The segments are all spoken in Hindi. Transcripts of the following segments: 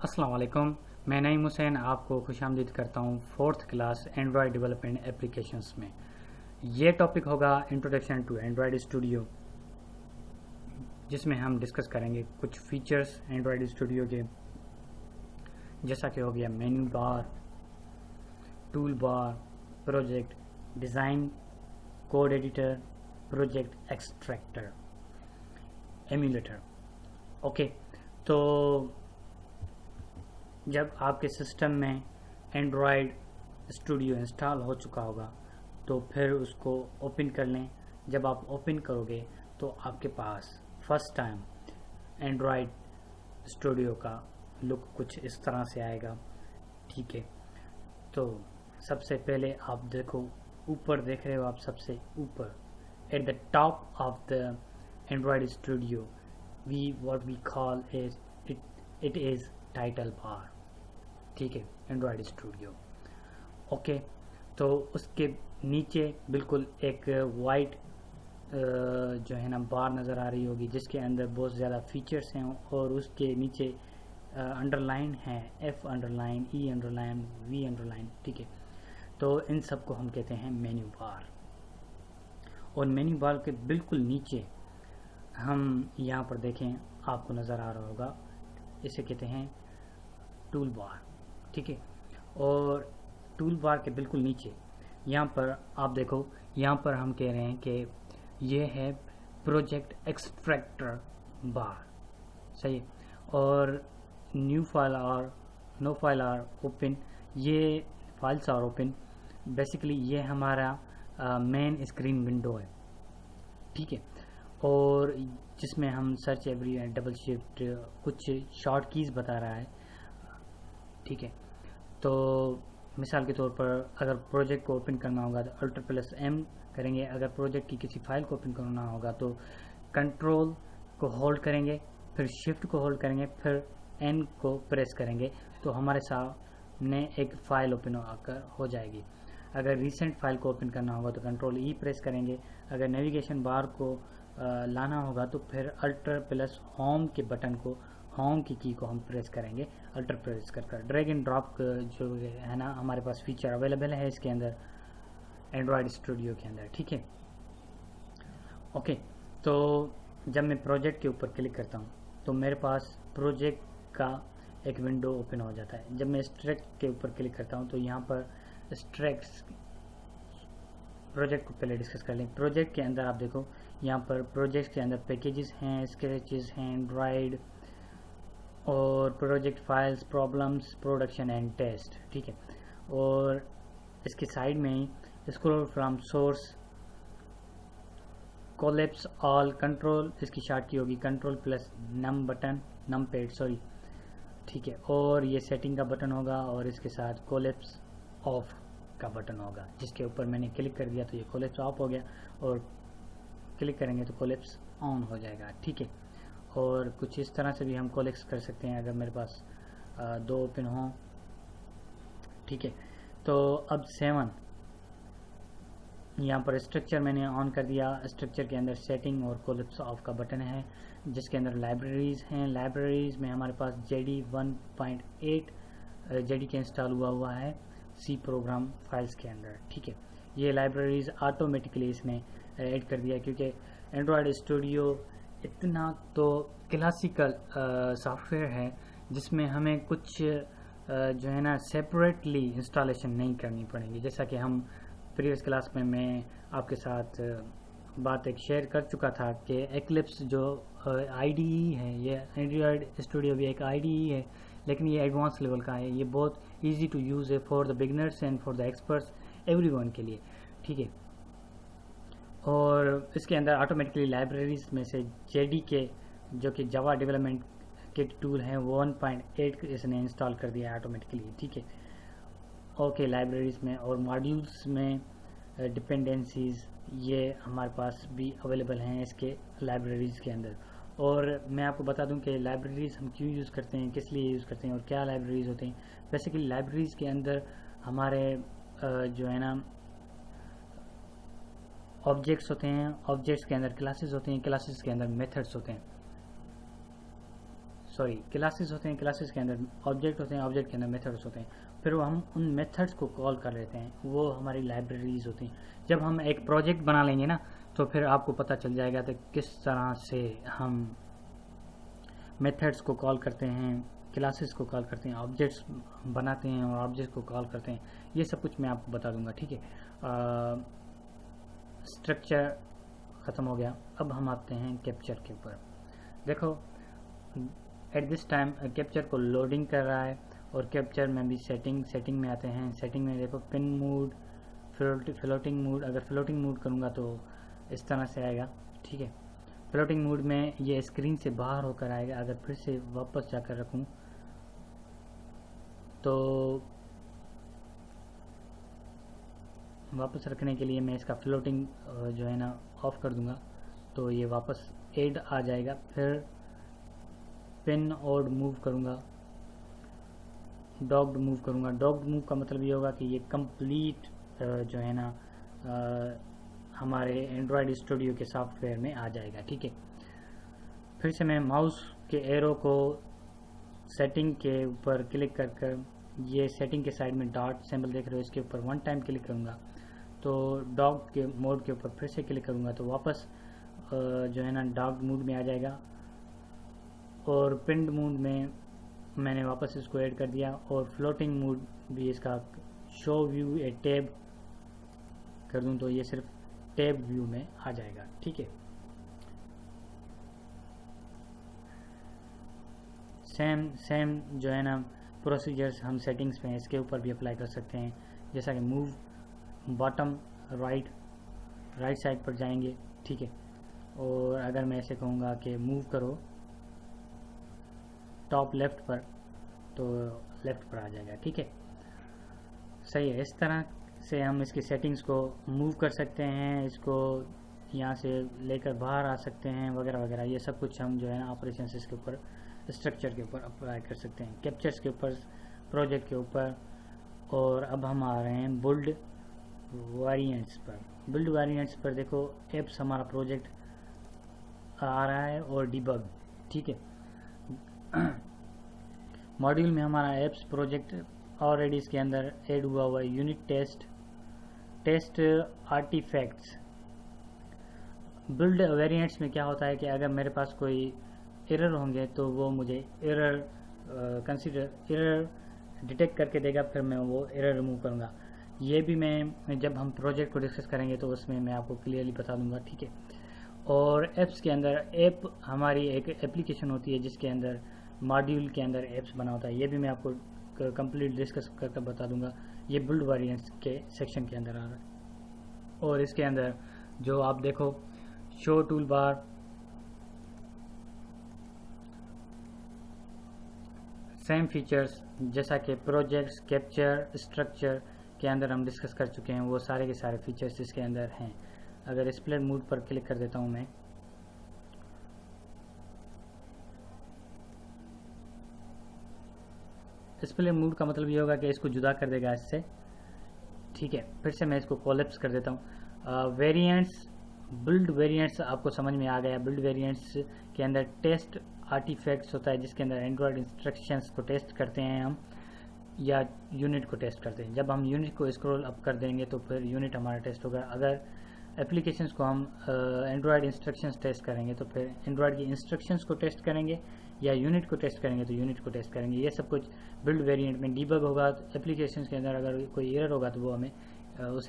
अस्सलाम वालेकुम। मैं नईम हुसैन आपको खुशामदीद करता हूँ 4th class Android development applications में। ये टॉपिक होगा इंट्रोडक्शन टू एंड्रॉयड स्टूडियो, जिसमें हम डिस्कस करेंगे कुछ फीचर्स एंड्रॉयड स्टूडियो के, जैसा कि हो गया मेन्यू बार, टूल बार, project design, code editor, project extractor, emulator. Okay, तो जब आपके सिस्टम में एंड्रॉयड स्टूडियो इंस्टॉल हो चुका होगा तो फिर उसको ओपन कर लें। जब आप ओपन करोगे तो आपके पास फर्स्ट टाइम एंड्रॉयड स्टूडियो का लुक कुछ इस तरह से आएगा। ठीक है, तो सबसे पहले आप देखो, ऊपर देख रहे हो आप, सबसे ऊपर at the top of the Android studio what we call it is title bar. ठीक है, एंड्रॉयड स्टूडियो। ओके, तो उसके नीचे बिल्कुल एक वाइट जो है ना बार नज़र आ रही होगी, जिसके अंदर बहुत ज़्यादा फीचर्स हैं और उसके नीचे अंडरलाइन है, F underline, E underline, V underline. ठीक है, तो इन सब को हम कहते हैं मेन्यू बार। और मेन्यू बार के बिल्कुल नीचे हम यहाँ पर देखें, आपको नज़र आ रहा होगा, इसे कहते हैं टूल बार। ठीक है, और टूल बार के बिल्कुल नीचे यहाँ पर आप देखो, यहाँ पर हम कह रहे हैं कि ये है प्रोजेक्ट एक्सट्रैक्टर बार। सही है, और न्यू फाइल और नो फाइल आर ओपन, ये फाइल्स आर ओपन। बेसिकली ये हमारा मेन स्क्रीन विंडो है। ठीक है, और जिसमें हम सर्च एवरी डबल शिफ्ट कुछ शॉर्ट कीज़ बता रहा है। ठीक है, तो मिसाल के तौर पर अगर प्रोजेक्ट को ओपन करना होगा तो Alt+M करेंगे। अगर प्रोजेक्ट की किसी फाइल को ओपन करना होगा तो कंट्रोल को होल्ड करेंगे, फिर शिफ्ट को होल्ड करेंगे, फिर N को प्रेस करेंगे, तो हमारे सामने एक फ़ाइल ओपन आकर हो जाएगी। अगर रिसेंट फाइल को ओपन करना होगा तो कंट्रोल E प्रेस करेंगे। अगर नेविगेशन बार को लाना होगा तो फिर Alt+होम के बटन को, होम की को हम प्रेस करेंगे, Alt प्रेस कर ड्रैग एंड ड्रॉप जो है ना, हमारे पास फीचर अवेलेबल है इसके अंदर, एंड्रॉयड स्टूडियो के अंदर। ठीक है, ओके, तो जब मैं प्रोजेक्ट के ऊपर क्लिक करता हूँ तो मेरे पास प्रोजेक्ट का एक विंडो ओपन हो जाता है। जब मैं एक्सट्रैक्ट के ऊपर क्लिक करता हूँ तो यहाँ पर एक्सट्रैक्ट प्रोजेक्ट को पहले डिस्कस कर लें। प्रोजेक्ट के अंदर आप देखो, यहाँ पर प्रोजेक्ट के अंदर पैकेजेस हैं, स्क्रैचेस हैं, एंड्रॉयड, और project files, problems, production and test. ठीक है, और इसके साइड में ही scroll from source, collapse all, control इसकी शॉर्ट की होगी control num button, num pad sorry. ठीक है, और ये सेटिंग का बटन होगा और इसके साथ कोलैप्स ऑफ का बटन होगा, जिसके ऊपर मैंने क्लिक कर दिया तो ये कोलैप्स ऑफ हो गया, और क्लिक करेंगे तो कोलैप्स ऑन हो जाएगा। ठीक है, और कुछ इस तरह से भी हम कोलैप्स कर सकते हैं अगर मेरे पास दो ओपन हों। ठीक है, तो अब 7 यहाँ पर स्ट्रक्चर मैंने ऑन कर दिया। स्ट्रक्चर के अंदर सेटिंग और कोलैप्स ऑफ का बटन है, जिसके अंदर लाइब्रेरीज़ हैं। लाइब्रेरीज़ में हमारे पास JD 1.8 JD के इंस्टॉल हुआ है C प्रोग्राम फाइल्स के अंदर। ठीक है, ये लाइब्रेरीज़ ऑटोमेटिकली इसने ऐड कर दिया, क्योंकि एंड्रॉयड स्टूडियो इतना तो क्लासिकल सॉफ्टवेयर है जिसमें हमें कुछ जो है ना सेपरेटली इंस्टॉलेशन नहीं करनी पड़ेगी। जैसा कि हम प्रीवियस क्लास में मैं आपके साथ बात एक शेयर कर चुका था कि एक्लिप्स जो IDE है, ये एंड्रॉयड स्टूडियो भी एक IDE है, लेकिन ये एडवांस लेवल का है। ये बहुत इजी टू यूज़ है for the beginners and for the experts, everyone के लिए। ठीक है, और इसके अंदर ऑटोमेटिकली लाइब्रेरीज में से JD के जो कि जावा डेवलपमेंट किट टूल है, 1.8 इसने इंस्टॉल कर दिया है ऑटोमेटिकली। ठीक है, ओके, लाइब्रेरीज में और मॉड्यूल्स में डिपेंडेंसीज ये हमारे पास भी अवेलेबल हैं इसके लाइब्रेरीज के अंदर। और मैं आपको बता दूं कि लाइब्रेरीज हम क्यों यूज़ करते हैं, किस लिए यूज़ करते हैं और क्या लाइब्रेरीज होते हैं। बेसिकली लाइब्रेरीज के अंदर हमारे जो है ना ऑब्जेक्ट्स होते हैं, ऑब्जेक्ट्स के अंदर क्लासेस होते हैं, क्लासेस के अंदर मेथड्स होते हैं। सॉरी क्लासेस होते हैं, क्लासेस के अंदर ऑब्जेक्ट होते हैं, ऑब्जेक्ट के अंदर मेथड्स होते हैं, फिर वो हम उन मेथड्स को कॉल कर लेते हैं, वो हमारी लाइब्रेरीज होती हैं। जब हम एक प्रोजेक्ट बना लेंगे ना तो फिर आपको पता चल जाएगा कि किस तरह से हम मेथड्स को कॉल करते हैं, क्लासेस को कॉल करते हैं, ऑब्जेक्ट्स बनाते हैं और ऑब्जेक्ट को कॉल करते हैं, ये सब कुछ मैं आपको बता दूंगा, ठीक है। स्ट्रक्चर ख़त्म हो गया, अब हम आते हैं कैप्चर के ऊपर। देखो एट दिस टाइम कैप्चर को लोडिंग कर रहा है और कैप्चर में भी सेटिंग में आते हैं। सेटिंग में देखो पिन मोड, फ्लोटिंग मोड, अगर फ्लोटिंग मोड करूँगा तो इस तरह से आएगा, ठीक है। फ्लोटिंग मोड में ये स्क्रीन से बाहर होकर आएगा। अगर फिर से वापस जाकर रखूं तो वापस रखने के लिए मैं इसका फ्लोटिंग जो है ना ऑफ कर दूंगा तो ये वापस एड आ जाएगा। फिर पिन और मूव करूंगा, डॉग्ड मूव करूंगा। डॉग्ड मूव का मतलब ये होगा कि ये कंप्लीट जो है ना हमारे एंड्रॉयड स्टूडियो के सॉफ्टवेयर में आ जाएगा, ठीक है। फिर से मैं माउस के एरो को सेटिंग के ऊपर क्लिक कर ये सेटिंग के साइड में डॉट सिंबल देख रहे हो, इसके ऊपर वन टाइम क्लिक करूँगा तो डॉग के मोड के ऊपर फिर से क्लिक करूँगा तो वापस जो है ना डॉग मोड में आ जाएगा। और पिन्ड मोड में मैंने वापस इसको ऐड कर दिया और फ्लोटिंग मोड भी इसका शो व्यू ए टैब कर दूं तो ये सिर्फ टैब व्यू में आ जाएगा, ठीक है। सेम जो है ना प्रोसीजर्स हम सेटिंग्स में इसके ऊपर भी अप्लाई कर सकते हैं, जैसा कि मूव बॉटम राइट साइड पर जाएंगे, ठीक है। और अगर मैं ऐसे कहूँगा कि मूव करो टॉप लेफ्ट पर तो लेफ्ट पर आ जाएगा, ठीक है। सही है, इस तरह से हम इसकी सेटिंग्स को मूव कर सकते हैं, इसको यहाँ से लेकर बाहर आ सकते हैं वगैरह वगैरह। ये सब कुछ हम जो है ना ऑपरेशन इसके ऊपर स्ट्रक्चर के ऊपर अप्लाई कर सकते हैं, कैप्चर्स के ऊपर, प्रोजेक्ट के ऊपर। और अब हम आ रहे हैं बिल्ड वेरिएंट्स पर। बिल्ड वेरिएंट्स पर देखो एप्स हमारा प्रोजेक्ट आ रहा है और डिबग, ठीक है। मॉड्यूल में हमारा एप्स प्रोजेक्ट ऑलरेडी इसके अंदर ऐड हुआ है। Unit test artifacts. Build variants में क्या होता है कि अगर मेरे पास कोई एरर होंगे तो वो मुझे एरर डिटेक्ट करके देगा, फिर मैं वो एरर रिमूव करूँगा। ये भी मैं जब हम प्रोजेक्ट को डिस्कस करेंगे तो उसमें मैं आपको क्लियरली बता दूंगा, ठीक है। और एप्स के अंदर ऐप हमारी एक एप्लीकेशन होती है जिसके अंदर मॉड्यूल के अंदर एप्स बना होता है। ये भी मैं आपको कंप्लीट डिस्कस करके बता दूंगा। ये बिल्ड वेरिएंट्स के सेक्शन के अंदर आ रहा है। और इसके अंदर जो आप देखो show tool bar, same features जैसा कि प्रोजेक्ट्स, कैप्चर, स्ट्रक्चर के अंदर हम डिस्कस कर चुके हैं, वो सारे के सारे फीचर्स इसके अंदर हैं। अगर डिस्प्ले मोड पर क्लिक कर देता हूं मैं, डिस्प्ले मोड का मतलब ये होगा कि इसको जुदा कर देगा इससे, ठीक है। फिर से मैं इसको कोलैप्स कर देता हूँ। वेरिएंट्स, बिल्ड वेरिएंट्स आपको समझ में आ गया। बिल्ड वेरिएंट्स के अंदर टेस्ट आर्टिफैक्ट्स होता है जिसके अंदर एंड्रॉयड इंस्ट्रक्शंस को टेस्ट करते हैं हम, या यूनिट को टेस्ट करते हैं। जब हम यूनिट को स्क्रॉल अप कर देंगे तो फिर यूनिट हमारा टेस्ट होगा। अगर एप्लीकेशंस को हम एंड्रॉयड इंस्ट्रक्शंस टेस्ट करेंगे तो फिर एंड्रॉयड की इंस्ट्रक्शंस को टेस्ट करेंगे, या यूनिट को टेस्ट करेंगे तो यूनिट को टेस्ट करेंगे। ये सब कुछ बिल्ड वेरिएंट में। डीबग होगा तो एप्लीकेशंस के अंदर अगर कोई एरर होगा तो वो हमें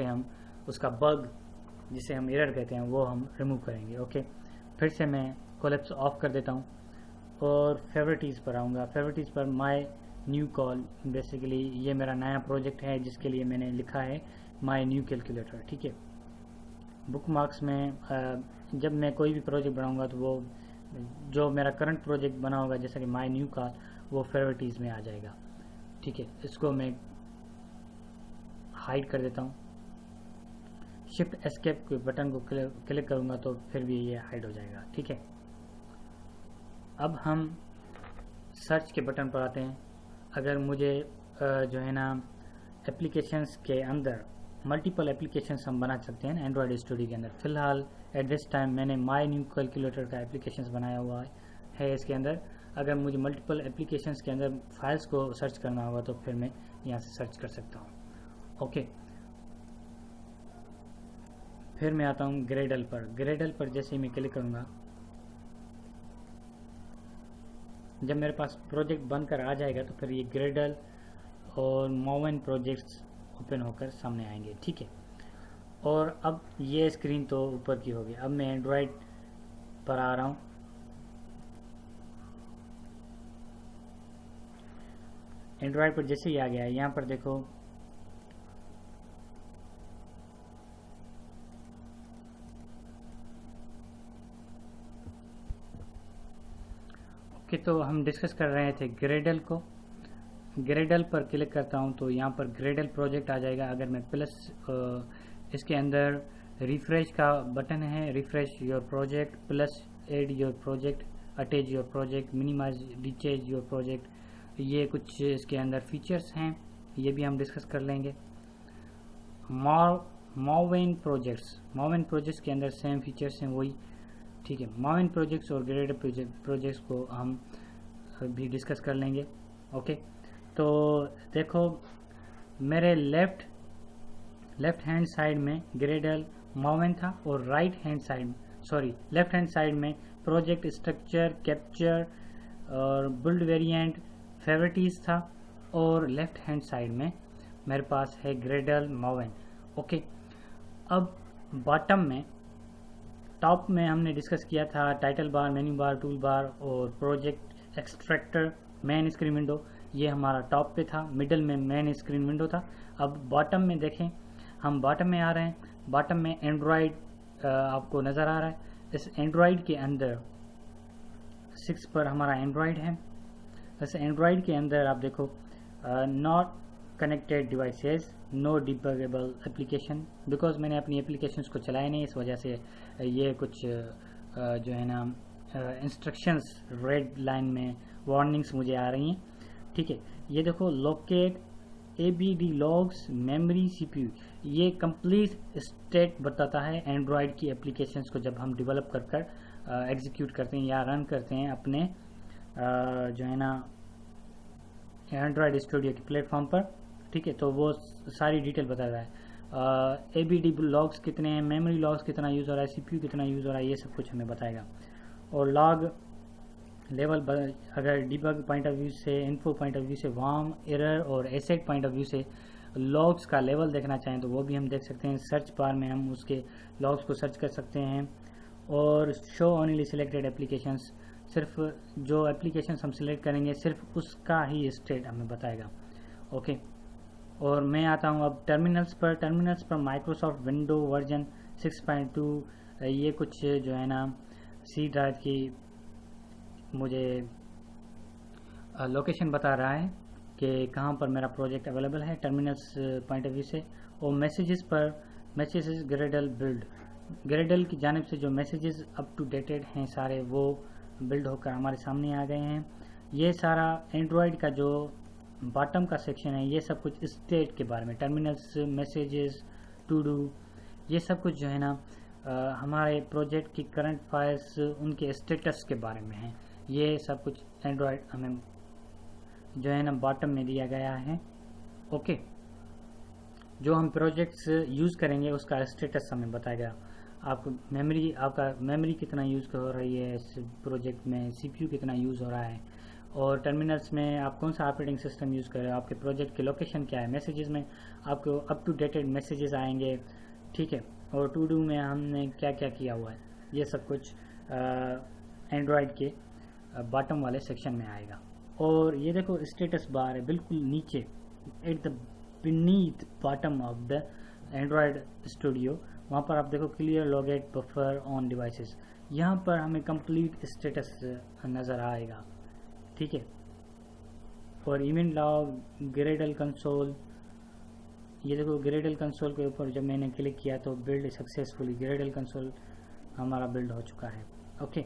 हम उसका बग जिसे हम एरर कहते हैं वो हम रिमूव करेंगे, ओके। फिर से मैं कोलैप्स ऑफ कर देता हूँ और फेवरेटीज़ पर आऊँगा। फेवरेटीज़ पर माय न्यू कॉल, बेसिकली ये मेरा नया प्रोजेक्ट है जिसके लिए मैंने लिखा है माय न्यू कैलकुलेटर, ठीक है। बुक मार्क्स में जब मैं कोई भी प्रोजेक्ट बनाऊंगा तो वो जो मेरा करंट प्रोजेक्ट बना होगा जैसा कि माय न्यू कॉल, वो फेवरेटीज़ में आ जाएगा, ठीक है। इसको मैं हाइड कर देता हूँ। शिफ्ट एस्केप के बटन को क्लिक करूँगा तो फिर भी ये हाइड हो जाएगा, ठीक है। अब हम सर्च के बटन पर आते हैं। अगर मुझे जो है ना एप्लीकेशंस के अंदर मल्टीपल एप्लीकेशंस हम बना सकते हैं एंड्रॉयड स्टूडियो के अंदर। फिलहाल एट दिस टाइम मैंने माय न्यू कैलकुलेटर का एप्लीकेशंस बनाया हुआ है इसके अंदर। अगर मुझे मल्टीपल एप्लीकेशंस के अंदर फाइल्स को सर्च करना होगा तो फिर मैं यहाँ से सर्च कर सकता हूँ। ओके, फिर मैं आता हूँ ग्रेडल पर। ग्रेडल पर जैसे ही मैं क्लिक करूँगा, जब मेरे पास प्रोजेक्ट बनकर आ जाएगा तो फिर ये ग्रेडल और मोवेन प्रोजेक्ट्स ओपन होकर सामने आएंगे। ठीक है, और अब ये स्क्रीन तो ऊपर की होगी। अब मैं एंड्रॉयड पर आ रहा हूँ। एंड्रॉयड पर जैसे ही आ गया है, यहाँ पर देखो ओके, तो हम डिस्कस कर रहे थे ग्रेडल को। ग्रेडल पर क्लिक करता हूँ तो यहाँ पर ग्रेडल प्रोजेक्ट आ जाएगा। अगर मैं प्लस इसके अंदर रिफ्रेश का बटन है, refresh your project, plus add your project, attach your project, minimize detach your project, ये कुछ इसके अंदर फीचर्स हैं, ये भी हम डिस्कस कर लेंगे। मोवेन प्रोजेक्ट्स के अंदर सेम फीचर्स हैं वही। ठीक है, मोवेन प्रोजेक्ट्स और ग्रेडल प्रोजेक्ट्स को हम भी डिस्कस कर लेंगे। ओके, तो देखो मेरे लेफ्ट हैंड साइड में ग्रेडल मोवेन था और लेफ्ट हैंड साइड में प्रोजेक्ट स्ट्रक्चर, कैप्चर और बिल्ड वेरिएंट, फेवरेटिस था, और लेफ्ट हैंड साइड में मेरे पास है ग्रेडल मोवेन। ओके, अब बॉटम में, टॉप में हमने डिस्कस किया था title bar, menu bar, tool bar और project extractor, main screen window, ये हमारा टॉप पे था। मिडल में मेन स्क्रीन विंडो था। अब बॉटम में देखें, हम बॉटम में आ रहे हैं। बॉटम में एंड्रॉयड आपको नज़र आ रहा है। इस एंड्रॉयड के अंदर 6 पर हमारा एंड्रॉयड है। वैसे एंड्रॉयड के अंदर आप देखो not connected devices, no debuggable application, because मैंने अपनी एप्लीकेशंस को चलाया नहीं, इस वजह से ये कुछ जो है ना इंस्ट्रक्शंस रेड लाइन में वार्निंग्स मुझे आ रही हैं। ठीक है, ये देखो locate ABD logs memory CPU, ये कंप्लीट स्टेट बताता है एंड्रॉयड की एप्लीकेशंस को जब हम डेवलप कर एग्जीक्यूट करते हैं या रन करते हैं अपने जो है ना एंड्रॉयड स्टूडियो के प्लेटफॉर्म पर। ठीक है, तो वो सारी डिटेल बताता है। ABD लॉग्स कितने हैं, मेमोरी लॉग्स कितना यूज़ हो रहा है, CPU कितना यूज़ हो रहा है, ये सब कुछ हमें बताएगा। और लॉग लेवल अगर डिबग पॉइंट ऑफ व्यू से, इन्फो पॉइंट ऑफ व्यू से, वार्म, एरर और एसेट पॉइंट ऑफ व्यू से लॉग्स का लेवल देखना चाहें तो वो भी हम देख सकते हैं। सर्च बार में हम उसके लॉग्स को सर्च कर सकते हैं। और शो ओनली सिलेक्टेड एप्लीकेशंस, सिर्फ जो एप्लीकेशंस हम सिलेक्ट करेंगे सिर्फ उसका ही स्टेट हमें बताएगा। ओके, और मैं आता हूँ अब टर्मिनल्स पर माइक्रोसॉफ्ट विंडो वर्जन 6.2, ये कुछ जो है ना सी ड्राइव की मुझे लोकेशन बता रहा है कि कहाँ पर मेरा प्रोजेक्ट अवेलेबल है टर्मिनल्स पॉइंट ऑफ व्यू से। और मैसेजेस ग्रेडल बिल्ड, ग्रेडल की जानिब से जो मैसेजेस अप टू डेटेड हैं सारे वो बिल्ड होकर हमारे सामने आ गए हैं। ये सारा एंड्रॉयड का जो बॉटम का सेक्शन है ये सब कुछ स्टेट के बारे में, टर्मिनल्स, मैसेजेस, टू डू, ये सब कुछ जो है ना हमारे प्रोजेक्ट की करंट फाइल्स, उनके स्टेटस के बारे में है। ये सब कुछ एंड्रॉयड हमें जो है ना बॉटम में दिया गया है। ओके, जो हम प्रोजेक्ट्स यूज़ करेंगे उसका स्टेटस हमें बताएगा। आपका मेमोरी कितना यूज़ हो रही है इस प्रोजेक्ट में, CPU कितना यूज़ हो रहा है, और टर्मिनल्स में आप कौन सा ऑपरेटिंग सिस्टम यूज़ कर रहे हो, आपके प्रोजेक्ट की लोकेशन क्या है, मैसेजेस में आपको अप टू डेटेड मैसेजेस आएंगे। ठीक है, और टू डू में हमने क्या क्या किया हुआ है, ये सब कुछ एंड्रॉयड के बॉटम वाले सेक्शन में आएगा। और ये देखो स्टेटस बार है बिल्कुल नीचे, at the beneath bottom of the Android studio, वहाँ पर आप देखो क्लियर लॉगेट बफर ऑन डिवाइसेस, यहाँ पर हमें कंप्लीट स्टेटस नज़र आएगा। ठीक है, और इवेंट लॉग, ग्रेडल कंसोल, ये देखो ग्रेडल कंसोल के ऊपर जब मैंने क्लिक किया तो बिल्ड सक्सेसफुली, ग्रेडल कंसोल हमारा बिल्ड हो चुका है। ओके,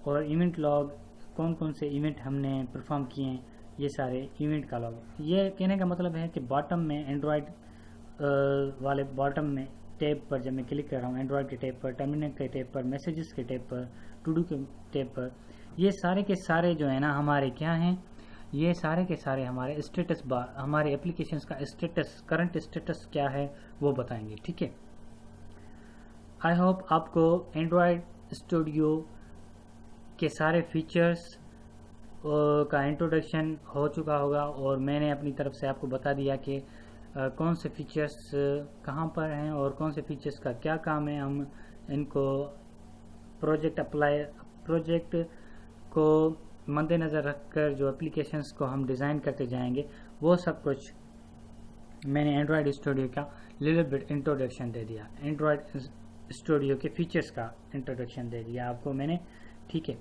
और इवेंट लॉग, कौन कौन से इवेंट हमने परफॉर्म किए हैं, ये सारे इवेंट का लॉग। ये कहने का मतलब है कि बॉटम में एंड्रॉयड वाले बॉटम में टैब पर जब मैं क्लिक कर रहा हूँ, एंड्रॉयड के टैब पर, टर्मिनल के टैब पर, मैसेजेस के टैब पर, टू डू के टैब पर, ये सारे के सारे जो है ना हमारे क्या हैं, ये सारे के सारे हमारे स्टेटस बार, हमारे एप्लीकेशंस का स्टेटस, करंट स्टेटस क्या है वो बताएंगे। ठीक है, आई होप आपको एंड्रॉयड स्टूडियो के सारे फीचर्स का इंट्रोडक्शन हो चुका होगा और मैंने अपनी तरफ से आपको बता दिया कि कौन से फीचर्स कहाँ पर हैं और कौन से फीचर्स का क्या काम है। हम इनको प्रोजेक्ट को मद्देनज़र रखकर जो एप्लीकेशंस को हम डिज़ाइन करते जाएंगे वो सब कुछ मैंने एंड्रॉयड स्टूडियो का लिटिल बिट इंट्रोडक्शन दे दिया, एंड्रॉयड स्टूडियो के फीचर्स का इंट्रोडक्शन दे दिया आपको मैंने। ठीक है,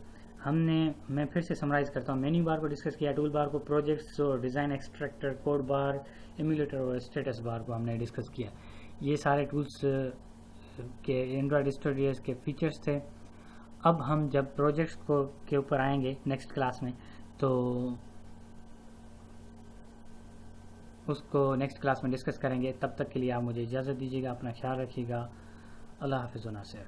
मैं फिर से समराइज करता हूँ। मेन्यू बार को डिस्कस किया, टूल बार को, प्रोजेक्ट्स और डिज़ाइन एक्सट्रैक्टर, कोड बार, एमुलेटर और स्टेटस बार को हमने डिस्कस किया। ये सारे टूल्स के एंड्रॉयड स्टूडियो के फीचर्स थे। अब हम जब प्रोजेक्ट्स को के ऊपर आएंगे नेक्स्ट क्लास में, तो उसको नेक्स्ट क्लास में डिस्कस करेंगे। तब तक के लिए आप मुझे इजाज़त दीजिएगा, अपना ख्याल रखिएगा। अल्लाह हाफ़िज़ व नासिर।